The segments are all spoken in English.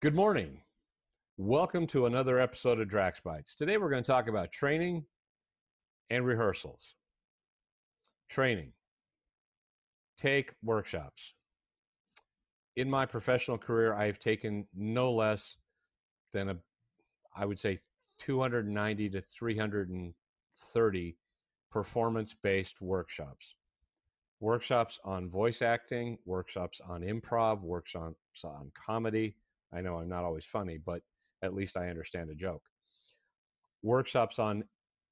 Good morning. Welcome to another episode of DraxBytes. Today we're going to talk about training and rehearsals. Training. Take workshops. In my professional career, I have taken no less than I would say 290 to 330 performance-based workshops. Workshops on voice acting, workshops on improv, workshops on comedy. I know I'm not always funny, but at least I understand a joke. Workshops on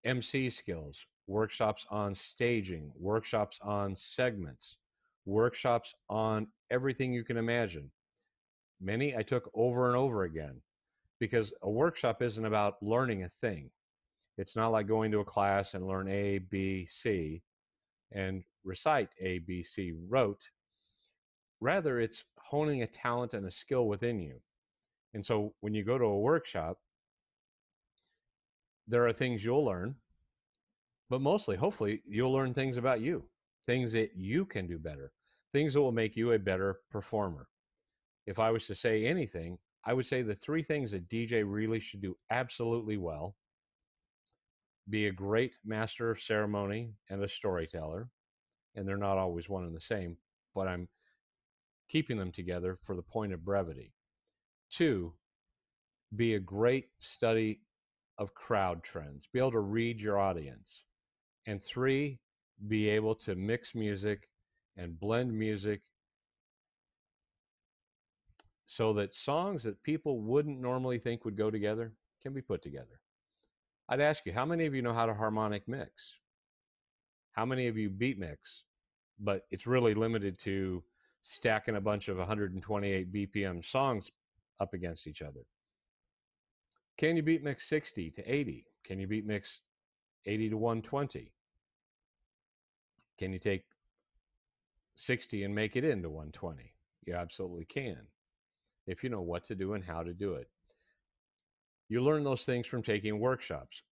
MC skills, workshops on staging, workshops on segments, workshops on everything you can imagine. Many I took over and over again because a workshop isn't about learning a thing. It's not like going to a class and learn A, B, C and recite A, B, C rote. Rather, it's honing a talent and a skill within you. And so when you go to a workshop, there are things you'll learn, but mostly, hopefully, you'll learn things about you, things that you can do better, things that will make you a better performer. If I was to say anything, I would say the three things a DJ really should do absolutely well: be a great master of ceremony and a storyteller, and they're not always one and the same, but I'm keeping them together for the point of brevity. Two, be a great study of crowd trends, be able to read your audience. And three, be able to mix music and blend music so that songs that people wouldn't normally think would go together can be put together. I'd ask you, how many of you know how to harmonic mix? How many of you beat mix? But it's really limited to stacking a bunch of 128 BPM songs up against each other. Can you beat mix 60 to 80? Can you beat mix 80 to 120? Can you take 60 and make it into 120? You absolutely can, if you know what to do and how to do it. You learn those things from taking workshops.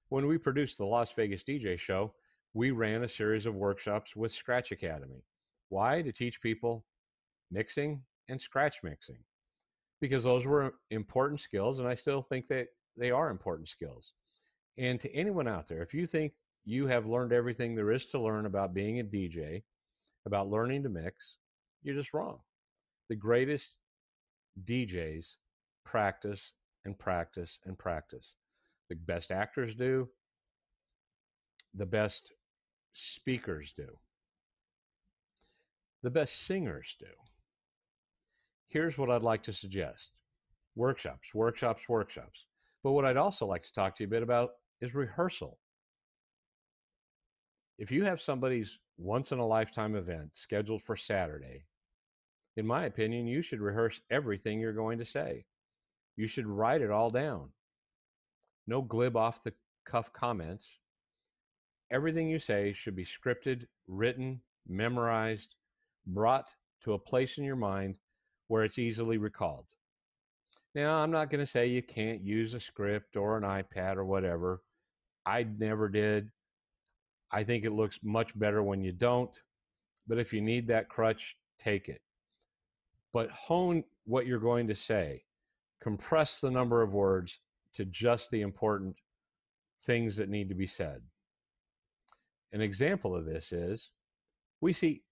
When we produced the Las Vegas DJ show, we ran a series of workshops with Scratch Academy. Why? To teach people mixing and scratch mixing, because those were important skills, and I still think that they are important skills. And to anyone out there, if you think you have learned everything there is to learn about being a DJ, about learning to mix, you're just wrong. The greatest DJs practice and practice and practice. The best actors do. The best speakers do. The best singers do. Here's what I'd like to suggest. Workshops, workshops, workshops. But what I'd also like to talk to you a bit about is rehearsal. If you have somebody's once-in-a-lifetime event scheduled for Saturday, in my opinion, you should rehearse everything you're going to say. You should write it all down. No glib off-the-cuff comments. Everything you say should be scripted, written, memorized, brought to a place in your mind where it's easily recalled. Now, I'm not going to say you can't use a script or an iPad or whatever. I never did. I think it looks much better when you don't. But if you need that crutch, take it. But hone what you're going to say. Compress the number of words to just the important things that need to be said. An example of this is we see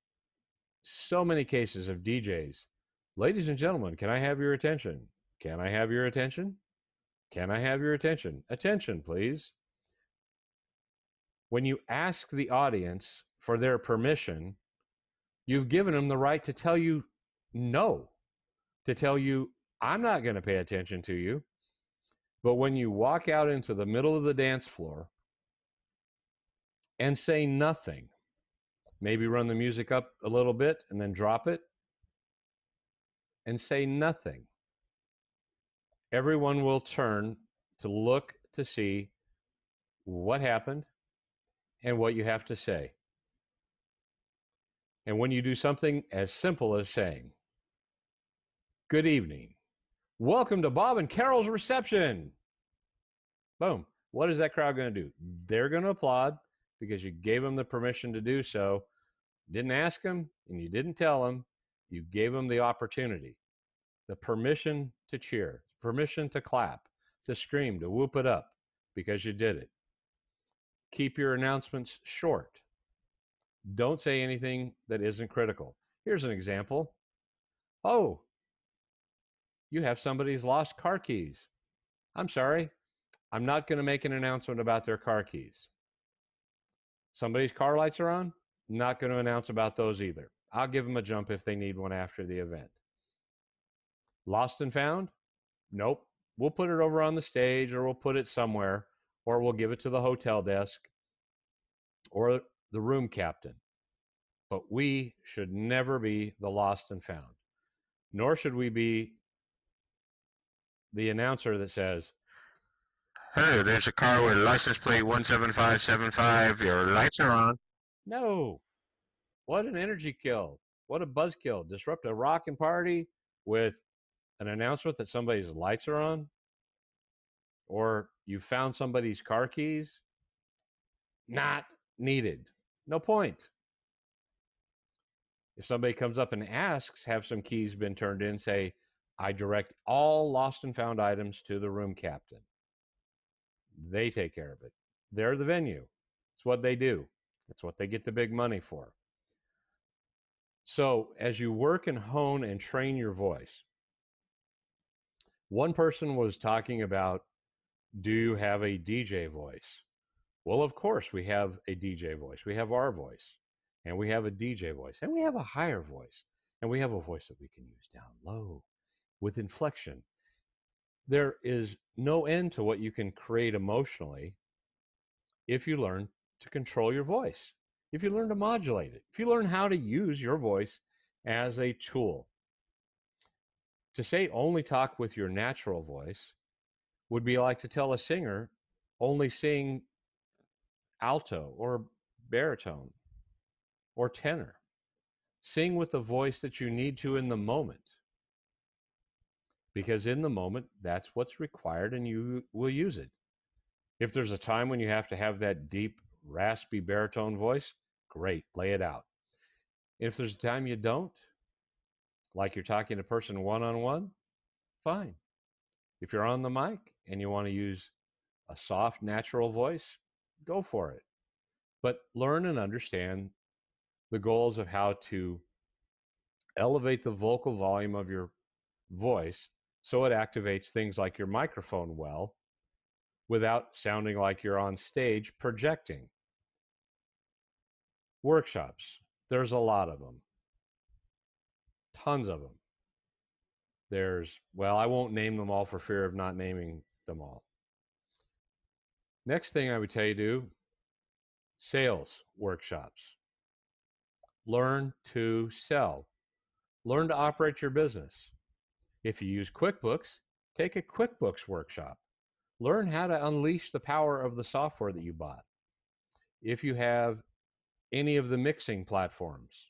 so many cases of DJs. Ladies and gentlemen, can I have your attention? Can I have your attention? Can I have your attention? Attention, please. When you ask the audience for their permission, you've given them the right to tell you no, to tell you, I'm not going to pay attention to you. But when you walk out into the middle of the dance floor and say nothing, maybe run the music up a little bit and then drop it and say nothing, everyone will turn to look to see what happened and what you have to say. And when you do something as simple as saying, good evening, welcome to Bob and Carol's reception. Boom. What is that crowd going to do? They're going to applaud because you gave them the permission to do so. Didn't ask them and you didn't tell them. You gave them the opportunity. the permission to cheer, permission to clap, to scream, to whoop it up because you did it. Keep your announcements short. Don't say anything that isn't critical. Here's an example. Oh, you have somebody's lost car keys. I'm sorry. I'm not going to make an announcement about their car keys. Somebody's car lights are on. Not going to announce about those either. I'll give them a jump if they need one after the event. Lost and found? Nope. We'll put it over on the stage, or we'll put it somewhere, or we'll give it to the hotel desk or the room captain. But we should never be the lost and found, nor should we be the announcer that says, "Hey, there's a car with license plate 17575. Your lights are on." No. What an energy kill. What a buzzkill. Disrupt a rockin' party with an announcement that somebody's lights are on, or you found somebody's car keys. Not needed. No point. If somebody comes up and asks, have some keys been turned in, say, I direct all lost and found items to the room captain. They take care of it. They're the venue. It's what they do. It's what they get the big money for. So as you work and hone and train your voice, one person was talking about, do you have a DJ voice? Well, of course we have a DJ voice. We have our voice, and we have a DJ voice, and we have a higher voice, and we have a voice that we can use down low with inflection. There is no end to what you can create emotionally if you learn to control your voice, if you learn to modulate it, if you learn how to use your voice as a tool. To say only talk with your natural voice would be like to tell a singer only sing alto or baritone or tenor. Sing with the voice that you need to in the moment, because in the moment, that's what's required and you will use it. If there's a time when you have to have that deep, raspy baritone voice, great, lay it out. If there's a time you don't, like you're talking to a person one-on-one, fine. If you're on the mic and you want to use a soft, natural voice, go for it. But learn and understand the goals of how to elevate the vocal volume of your voice so it activates things like your microphone well without sounding like you're on stage projecting. Workshops, there's a lot of them. Tons of them. Well, I won't name them all for fear of not naming them all. Next thing I would tell you to do, sales workshops. Learn to sell. Learn to operate your business. If you use QuickBooks, take a QuickBooks workshop. Learn how to unleash the power of the software that you bought. If you have any of the mixing platforms,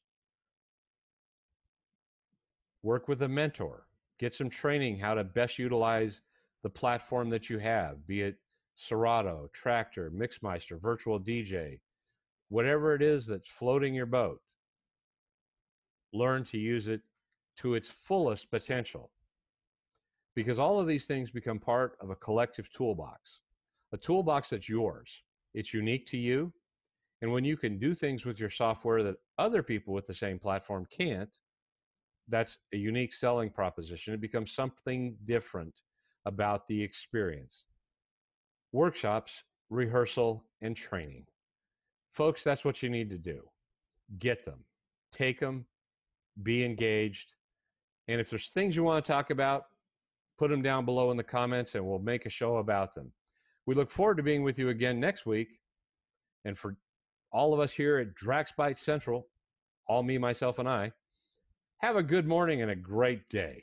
work with a mentor. Get some training how to best utilize the platform that you have, be it Serato, Tractor, Mixmeister, Virtual DJ, whatever it is that's floating your boat. Learn to use it to its fullest potential, because all of these things become part of a collective toolbox, a toolbox that's yours. It's unique to you. And when you can do things with your software that other people with the same platform can't, that's a unique selling proposition. It becomes something different about the experience. Workshops, rehearsal, and training. Folks, that's what you need to do. Get them, take them, be engaged. And if there's things you want to talk about, put them down below in the comments and we'll make a show about them. We look forward to being with you again next week. And for all of us here at DraxBytes Central, all me, myself, and I, have a good morning and a great day.